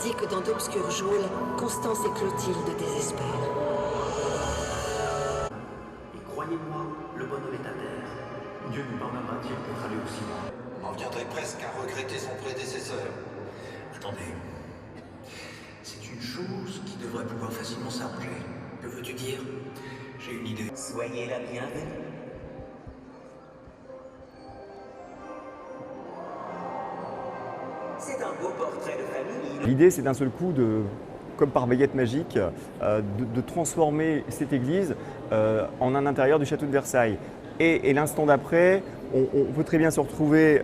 dit que dans d'obscurs geôles, Constance et Clotilde désespèrent. Et croyez-moi, le bonhomme est à terre. Dieu nous pardonnera-t-il d'être allé aussi loin? On en viendrait presque à regretter son prédécesseur. Attendez. C'est une chose qui devrait pouvoir facilement s'arranger. Que veux-tu dire? J'ai une idée. Soyez la bienvenue. C'est un beau portrait de famille. L'idée, c'est d'un seul coup, comme par baguette magique, de transformer cette église en un intérieur du château de Versailles. Et l'instant d'après, on peut très bien se retrouver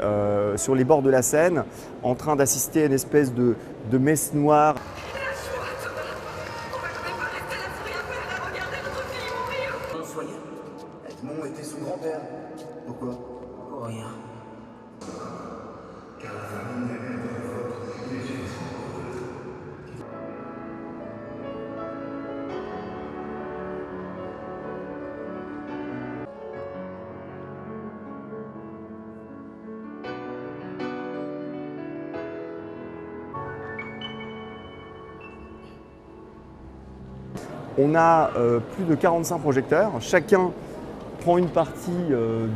sur les bords de la Seine, en train d'assister à une espèce de messe noire. Edmond était son grand-père. Pourquoi? Pour rien. On a plus de 45 projecteurs, chacun prend une partie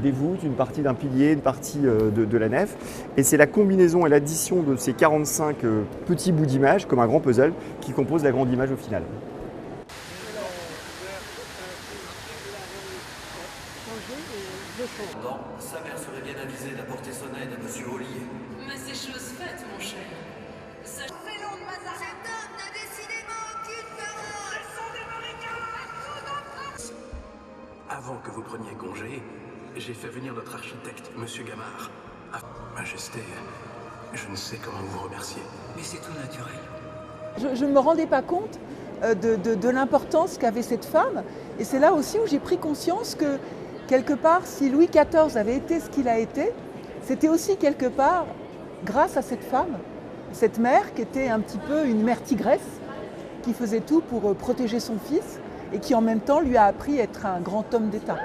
des voûtes, une partie d'un pilier, une partie de la nef. Et c'est la combinaison et l'addition de ces 45 petits bouts d'image, comme un grand puzzle, qui compose la grande image au final. Bon, sa mère serait bien avisée d'apporter son aide à Monsieur Ollier. Mais c'est chose faite, mon cher. Félon de Mazarin. Cet homme n'a décidément aucune parole. Avant que vous preniez congé, j'ai fait venir notre architecte, Monsieur Gamard. Ah, Majesté, je ne sais comment vous remercier. Mais c'est tout naturel. Je ne me rendais pas compte de l'importance qu'avait cette femme. Et c'est là aussi où j'ai pris conscience que, quelque part, si Louis XIV avait été ce qu'il a été, c'était aussi quelque part grâce à cette femme, cette mère qui était un petit peu une mère tigresse, qui faisait tout pour protéger son fils et qui en même temps lui a appris à être un grand homme d'État.